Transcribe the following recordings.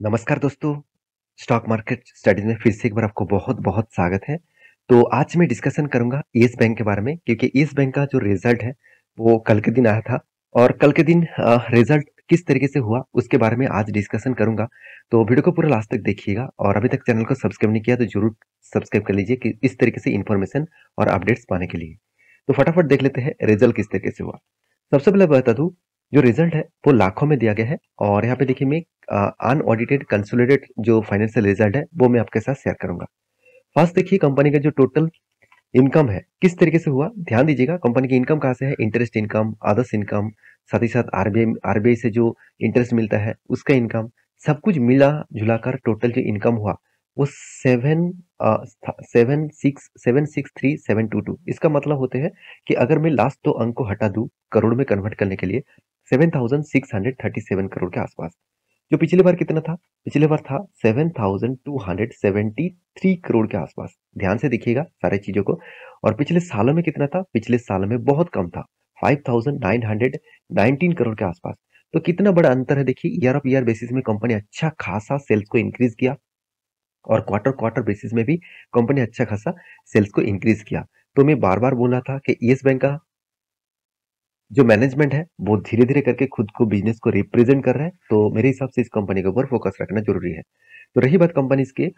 नमस्कार दोस्तों, stock market studies में फिर से एक बार आपको बहुत-बहुत स्वागत है। तो आज मैं डिस्कशन करूँगा येस बैंक के बारे में क्योंकि येस बैंक का जो रिज़ल्ट है, वो कल के दिन आया था और कल के दिन रिज़ल्ट किस तरीके से हुआ, उसके बारे में आज डिस्कशन करूँगा। तो वीडियो को पूरा लास्ट तक देखिएगा और अभी तक चैनल को सब्सक्राइब नहीं किया तो ज़रूर सब्सक्राइब कर लीजिए कि इस तरीके से इन्फॉर्मेशन और अपडेट्स पाने के लिए। तो फटाफट देख लेते हैं रिज़ल्ट किस तरीके से हुआ। सबसे पहले बता दूँ, जो रिज़ल्ट है वो लाखों में दिया गया है और यहाँ पे देखिए मैं अनऑडिटेड कंसोलिडेटेड जो फाइनेंशियल रिजल्ट है वो मैं आपके साथ शेयर करूंगा। फर्स्ट देखिए कंपनी का जो टोटल इनकम है किस तरीके से हुआ, ध्यान दीजिएगा। कंपनी की इनकम कहाँ से है? इंटरेस्ट इनकम, अदर्स इनकम, साथ ही साथ आरबीआई आरबीआई से जो इंटरेस्ट मिलता है उसका इनकम, सब कुछ मिला जुलाकर टोटल जो इनकम हुआ वो 7,637,222। इसका मतलब होते हैं कि अगर मैं लास्ट दो अंक को हटा दूं करोड़ में कन्वर्ट करने के लिए 7,637 करोड़ के आसपास। जो पिछली बार कितना था? पिछली बार था 7,273 करोड़ के आसपास। ध्यान से देखिएगा सारी चीजों को। और पिछले सालों में कितना था? पिछले सालों में बहुत कम था, 5,919 करोड़ के आसपास। तो कितना बड़ा अंतर है देखिए। ईयर ऑफ ईयर बेसिस में कंपनी अच्छा खासा सेल्स को इंक्रीज किया और क्वार्टर क्वार्टर बेसिस में भी कंपनी अच्छा खासा सेल्स को इंक्रीज किया। तो मैं बार बार बोला था कि येस बैंक का जो मैनेजमेंट है वो धीरे धीरे करके खुद को बिजनेस को रिप्रेजेंट कर रहा है। तो मेरे हिसाब से इस कंपनी के ऊपर फोकस रखना जरूरी है। तो रही बात कंपनी के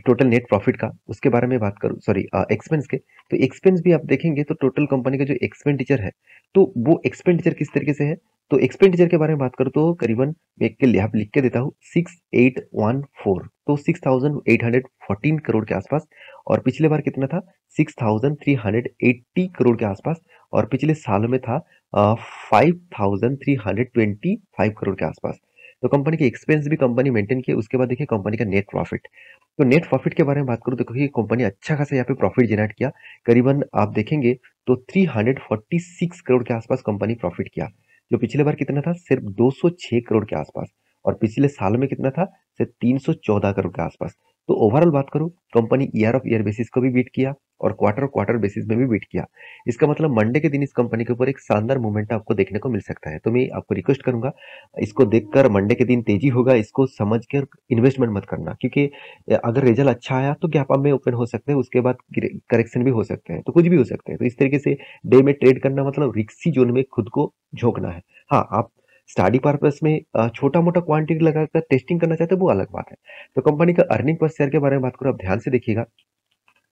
टोटल नेट प्रॉफिट का, उसके बारे में बात करूं, सॉरी एक्सपेंस के। तो एक्सपेंस भी आप देखेंगे तो टोटल कंपनी का जो एक्सपेंडिचर है तो वो एक्सपेंडिचर किस तरीके से है। तो एक्सपेंडिचर के बारे में बात करूं तो करीबन मैं एक के लिए लिख के देता हूँ 6814, तो 6814 करोड़ के आसपास। और पिछले बार कितना था? 6380 करोड़ के आसपास। और पिछले साल में था 5,325 करोड़ के आसपास। तो कंपनी की एक्सपेंस भी कंपनी मेंटेन किया। उसके बाद देखिए कंपनी का नेट प्रॉफिट। तो नेट प्रॉफिट के बारे में बात करूं तो क्योंकि कंपनी अच्छा खासा यहाँ पे प्रॉफिट जनरेट किया। करीबन आप देखेंगे तो 346 करोड़ के आसपास कंपनी प्रॉफिट किया। जो पिछले बार कितना था? सिर्फ 206 करोड़ के आसपास। और पिछले साल में कितना था? सिर्फ 314 करोड़ के आसपास। तो ओवरऑल बात करूं, company year of year basis को भी बीट किया और क्वार्टर क्वार्टर बेसिस में भी बीट किया। इसका मतलब मंडे के दिन इस कंपनी के ऊपर एक शानदार मूवमेंट आपको देखने को मिल सकता है। तो मैं आपको रिक्वेस्ट करूंगा, इसको देखकर मंडे के दिन तेजी होगा, इसको समझकर इन्वेस्टमेंट मत करना। क्योंकि अगर रिजल्ट अच्छा आया तो गैप अप में ओपन हो सकते हैं, उसके बाद करेक्शन भी हो सकते हैं, तो कुछ भी हो सकते हैं। तो इस तरीके से डे में ट्रेड करना मतलब रिक्सी जोन में खुद को झोंकना है। हाँ, आप स्टडी पर्पस में छोटा मोटा क्वांटिटी लगाकर टेस्टिंग करना चाहते हैं, वो अलग बात है। तो कंपनी का अर्निंग पर शेयर के बारे में बात करूं, आप ध्यान से देखिएगा।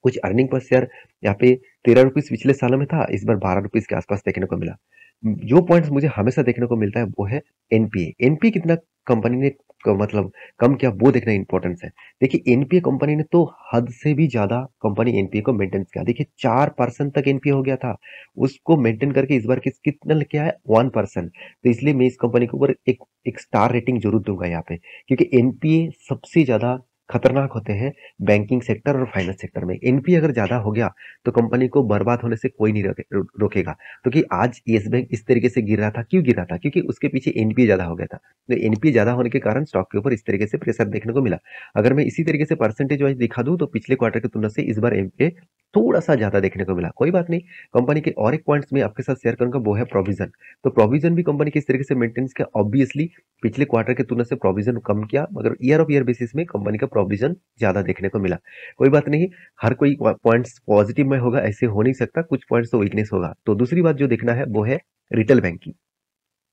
कुछ अर्निंग पर शेयर यहाँ पे 13 रुपीज पिछले सालों में था, इस बार 12 रुपीज के आसपास देखने को मिला। जो पॉइंट्स मुझे हमेशा देखने को मिलता है वो है एनपीए। एनपीए कितना कंपनी ने मतलब कम किया वो देखना इंपॉर्टेंस है। देखिए एनपीए कंपनी ने तो हद से भी ज्यादा कंपनी एनपीए को मेंटेन किया। देखिए 4% तक एनपीए हो गया था, उसको मेंटेन करके इस बार कितना लेके आया? 1%। तो इसलिए मैं इस कंपनी के ऊपर एक स्टार रेटिंग जरूर दूंगा यहाँ पे, क्योंकि एनपीए सबसे ज्यादा खतरनाक होते हैं बैंकिंग सेक्टर और फाइनेंस सेक्टर में। एनपीए अगर ज्यादा हो गया तो कंपनी को बर्बाद होने से कोई नहीं रोकेगा। क्योंकि आज येस बैंक इस तरीके से गिर रहा था, क्यों गिर रहा था? क्योंकि उसके पीछे एनपीए ज्यादा हो गया था। तो एनपीए ज्यादा होने के कारण स्टॉक के ऊपर इस तरीके से प्रेशर देखने को मिला। अगर मैं इसी तरीके से परसेंटेज वाइज दिखा दूं तो पिछले क्वार्टर की तुलना से इस बार एनपीए थोड़ा सा ज्यादा देखने को मिला। कोई बात नहीं, कंपनी के और एक पॉइंट्स में आपके साथ शेयर करूंगा, वो है प्रोविजन। तो प्रोविजन भी कंपनी किस तरीके से मेंटेन किया? ऑब्वियसली पिछले क्वार्टर की तुलना से प्रोविजन कम किया, मगर ईयर ऑफ ईयर बेसिस में कंपनी का प्रोविजन ज्यादा देखने को मिला। कोई बात नहीं, हर कोई पॉइंट्स पॉजिटिव में होगा ऐसे हो नहीं सकता, कुछ पॉइंट्स तो वीकनेस होगा। तो दूसरी बात जो देखना है वो है रिटेल बैंकिंग।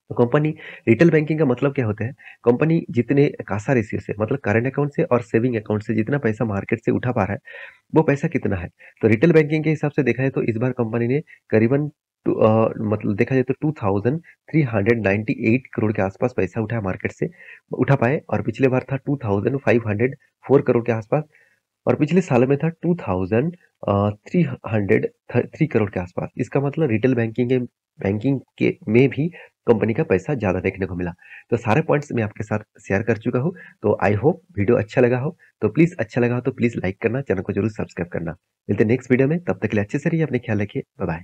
तो कंपनी रिटेल बैंकिंग का मतलब क्या होता है? कंपनी जितने कासा रेशियो से, मतलब करंट अकाउंट से और सेविंग अकाउंट से जितना पैसा मार्केट से उठा पा रहा है वो पैसा कितना है। तो रिटेल बैंकिंग के हिसाब से देखा है तो इस बार कंपनी ने करीबन मतलब देखा जाए तो 2,398 करोड़ के आसपास पैसा उठाया मार्केट से, उठा पाए। और पिछले बार था 2,504 करोड़ के आसपास। और पिछले साल में था 2,303 करोड़ के आसपास। इसका मतलब रिटेल बैंकिंग के में भी कंपनी का पैसा ज्यादा देखने को मिला। तो सारे पॉइंट्स मैं आपके साथ शेयर कर चुका हूँ। तो आई होप वीडियो अच्छा लगा हो। तो प्लीज अच्छा लगा हो तो प्लीज लाइक करना, चैनल को जरूर सब्सक्राइब करना। मिलते हैं नेक्स्ट वीडियो में, तब तक के लिए अच्छे से रहिए, अपने ख्याल रखिए, बाय बाय।